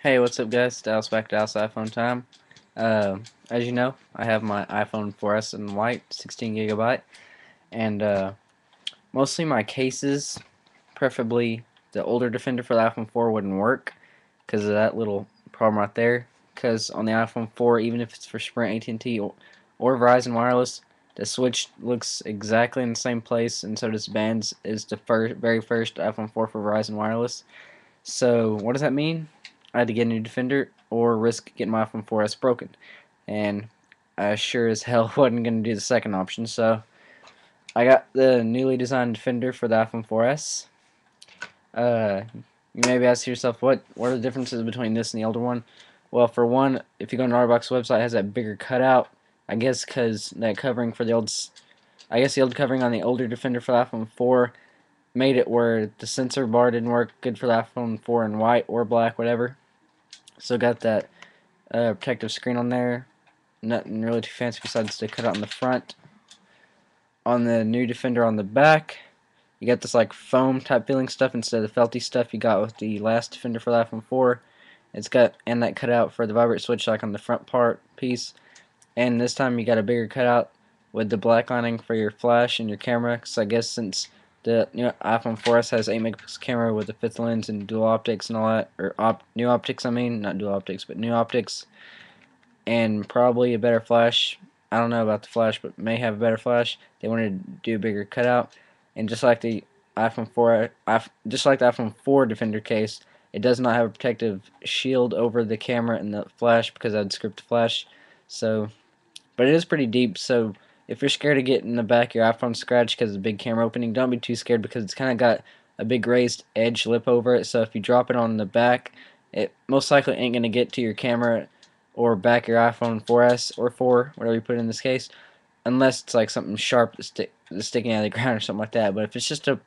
Hey, what's up, guys? Dallas back to Dallas iPhone time. As you know, I have my iPhone 4S in white, 16 gigabyte, and mostly my cases, preferably the older Defender for the iPhone 4 wouldn't work because of that little problem right there. Because on the iPhone 4, even if it's for Sprint, AT&T, or Verizon Wireless, the switch looks exactly in the same place, and so does bands is the very first iPhone 4 for Verizon Wireless. So what does that mean? I had to get a new Defender or risk getting my iPhone 4S broken. And I sure as hell wasn't going to do the second option. So I got the newly designed Defender for the iPhone 4S. You maybe ask yourself, what are the differences between this and the older one? Well, for one, if you go on the otterbox website, it has that bigger cutout. I guess because that covering for the old, I guess the old covering on the older Defender for the iPhone 4 made it where the sensor bar didn't work good for the iPhone 4 in white or black, whatever. So got that protective screen on there. Nothing really too fancy besides the cutout in the front. On the new Defender on the back, you got this like foam type feeling stuff instead of the felty stuff you got with the last Defender for the iPhone 4. It's got and that cutout for the vibrate switch like on the front part piece. And this time you got a bigger cutout with the black lining for your flash and your camera. Because I guess since the new iPhone 4S has 8 megapixel camera with the fifth lens and dual optics and all that, or new optics, I mean, not dual optics, but new optics, and probably a better flash. I don't know about the flash, but may have a better flash. They wanted to do a bigger cutout, and just like the iPhone 4, just like the iPhone 4 Defender case, it does not have a protective shield over the camera and the flash because I'd script the flash. So, but it is pretty deep. So if you're scared of getting the back of your iPhone scratched because of the big camera opening, don't be too scared because it's kind of got a big raised edge lip over it. So if you drop it on the back, it most likely ain't gonna get to your camera or back your iPhone 4S or 4, whatever you put in this case, unless it's like something sharp that's sticking out of the ground or something like that. But if it's just a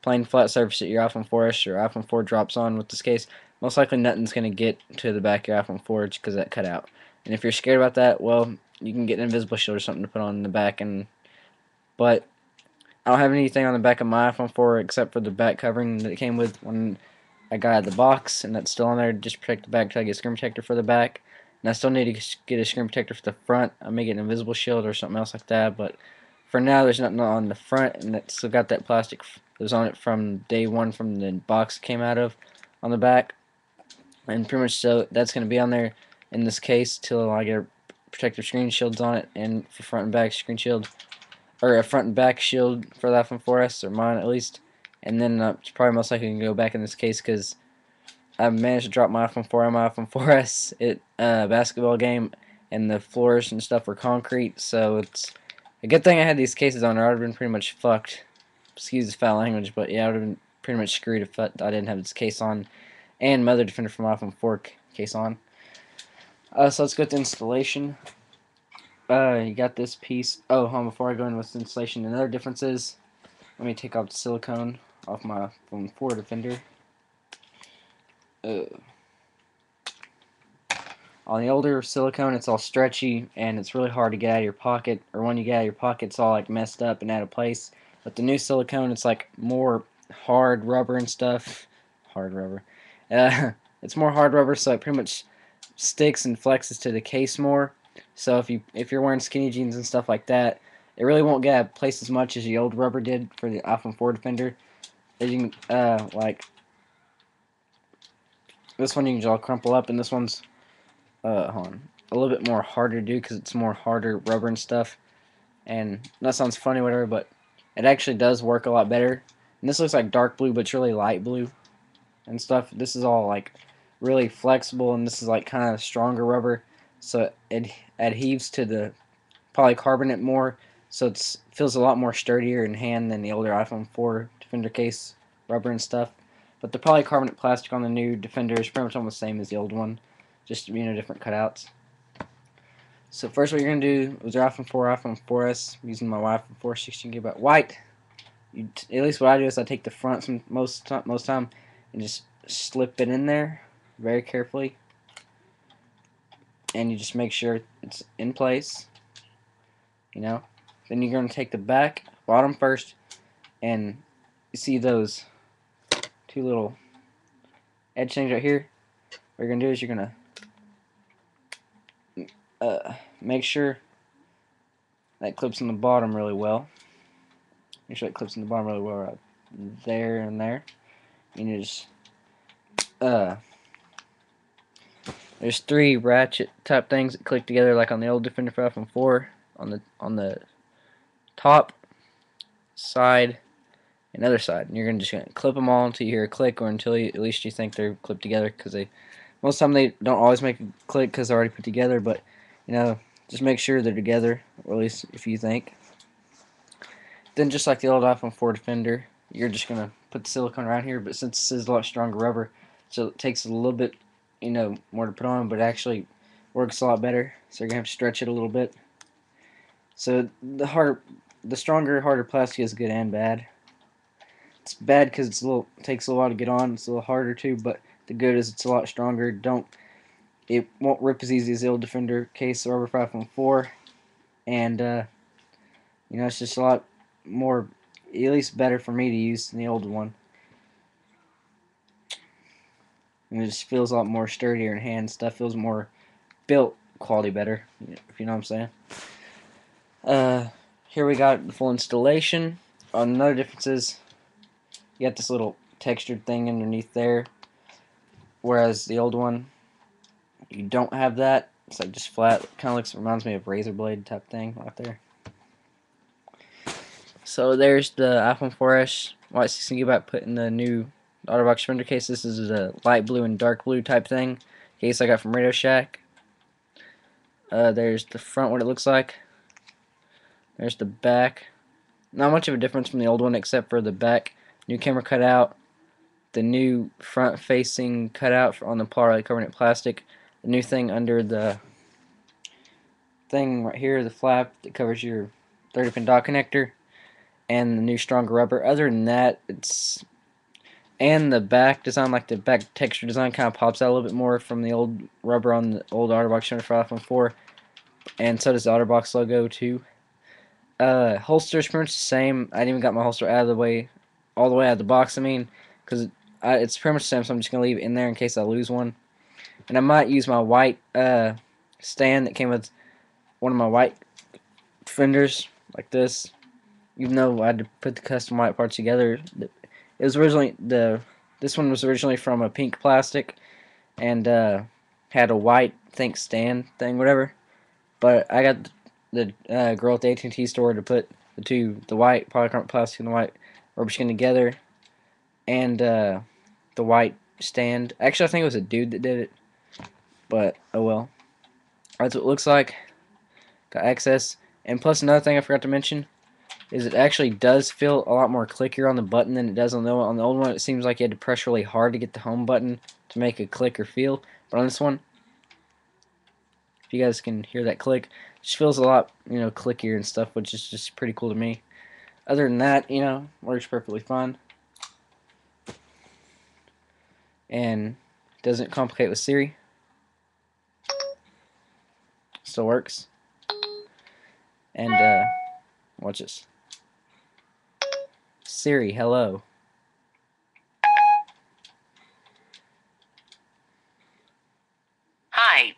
plain flat surface that your iPhone 4S or iPhone 4 drops on with this case, most likely nothing's going to get to the back of your iPhone 4 because of that cutout. And if you're scared about that, well, you can get an invisible shield or something to put on the back. But I don't have anything on the back of my iPhone 4 except for the back covering that it came with when I got out of the box, and that's still on there to just protect the back until I get a screen protector for the back. And I still need to get a screen protector for the front. I may get an invisible shield or something else like that, but for now there's nothing on the front, and it's still got that plastic that was on it from day one from the box it came out of on the back. And pretty much so that's going to be on there in this case till I get a protective screen shields on it, and for front and back screen shield, or a front and back shield for the iPhone 4S, or mine at least. And then it's probably most likely going to go back in this case because I managed to drop my iPhone 4 on my iPhone 4S at a basketball game, and the floors and stuff were concrete, so it's a good thing I had these cases on, or I would have been pretty much fucked. Excuse the foul language, but yeah, I would have been pretty much screwed if I didn't have this case on, and my other Defender from my iPhone 4 case on. So let's go to installation. You got this piece. Oh, hold on, before I go in with installation, another difference is, let me take off the silicone off my iPhone 4 Defender. Uh, On the older silicone, it's all stretchy and it's really hard to get out of your pocket, or when you get out of your pocket, it's all like messed up and out of place. But the new silicone, it's like more hard rubber and stuff. Hard rubber. Uh, it's more hard rubber, so it pretty much sticks and flexes to the case more. So if you're wearing skinny jeans and stuff like that, it really won't get out of place as much as the old rubber did for the iPhone 4 Defender. As you can, like this one, you can just all crumple up, and this one's hold on, a little bit more harder to do because it's more harder rubber and stuff. And that sounds funny, whatever, but it actually does work a lot better. And this looks like dark blue, but it's really light blue and stuff. This is all like really flexible, and this is like kind of stronger rubber, so it adheres to the polycarbonate more, so it feels a lot more sturdier in hand than the older iPhone 4 Defender case rubber and stuff. But the polycarbonate plastic on the new Defender is pretty much almost the same as the old one, just different cutouts. So first, what you're gonna do is your iPhone 4, iPhone 4S, using my iPhone 4 16GB white. At least what I do is I take the front most time and just slip it in there very carefully, and you just make sure it's in place. Then you're gonna take the bottom first, and you see those two little edge things right here. you're gonna do is you're gonna make sure that clips on the bottom really well. Make sure that clips on the bottom really well, right there and there. And you just there's 3 ratchet type things that click together like on the old Defender for iPhone 4 on the top, side, and other side. And you're just gonna clip them all until you hear a click, or until at least you think they're clipped together, because most of the time they don't always make a click because they're already put together. But just make sure they're together, or at least if you think. Then, just like the old iPhone 4 Defender, you're just gonna put the silicone around here. But since this is a lot stronger rubber, so it takes a little bit more to put on, but it actually works a lot better. So you're gonna have to stretch it a little bit. So the stronger, harder plastic is good and bad. It's bad because takes a while to get on. It's a little harder too, but the good is it's a lot stronger. It won't rip as easy as the old Defender case rubber for iPhone 4, and it's just a lot more, at least better for me to use than the old one. And it just feels a lot more sturdier in hand. Stuff feels more built quality better, if you know what I'm saying. Here we got the full installation. Another difference is you got this little textured thing underneath there, whereas the old one, you don't have that. It's like just flat. Kind of reminds me of razor blade type thing right there. So there's the iPhone 4S white 16GB put in the new otterbox Defender case. This is a light blue and dark blue type thing case I got from Radio Shack. There's the front, what it looks like. There's the back. Not much of a difference from the old one except for the back. New camera cutout. The new front facing cutout on the polycarbonate covering it plastic. The new thing under the thing right here, the flap that covers your 30-pin dock connector. And the new stronger rubber. Other than that, and the back design, like the back texture design, kind of pops out a little bit more from the old rubber on the old otterbox 25 iPhone 4, and so does the otterbox logo too. Holster is pretty much the same. I didn't even got my holster all the way out of the box. I mean, because it's pretty much the same, so I'm just gonna leave it in there in case I lose one. And I might use my white stand that came with one of my white fenders, like this. Even though I had to put the custom white parts together, it was originally this one was originally from a pink plastic, and had a white stand thing, whatever. But I got the girl at the AT&T store to put the white polycarbonate plastic and the white rubber skin together, and the white stand. Actually, I think it was a dude that did it, but oh well. That's what it looks like. Got access, and plus another thing I forgot to mention is it actually does feel a lot more clickier on the button than it does on the old one. It seems like you had to press really hard to get the home button to make a click or feel. But on this one, if you guys can hear that click, it just feels a lot, clickier and stuff, which is just pretty cool to me. Other than that, works perfectly fine. And doesn't complicate with Siri. Still works. And watch this. Siri, hello. Hi.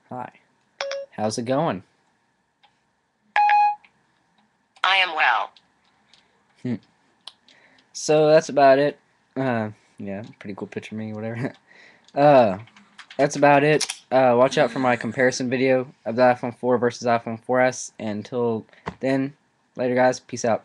Hi. How's it going? I am well. So that's about it. Yeah, pretty cool picture of me, whatever. That's about it. Watch out for my comparison video of the iPhone 4 versus iPhone 4S. And until then, later guys, peace out.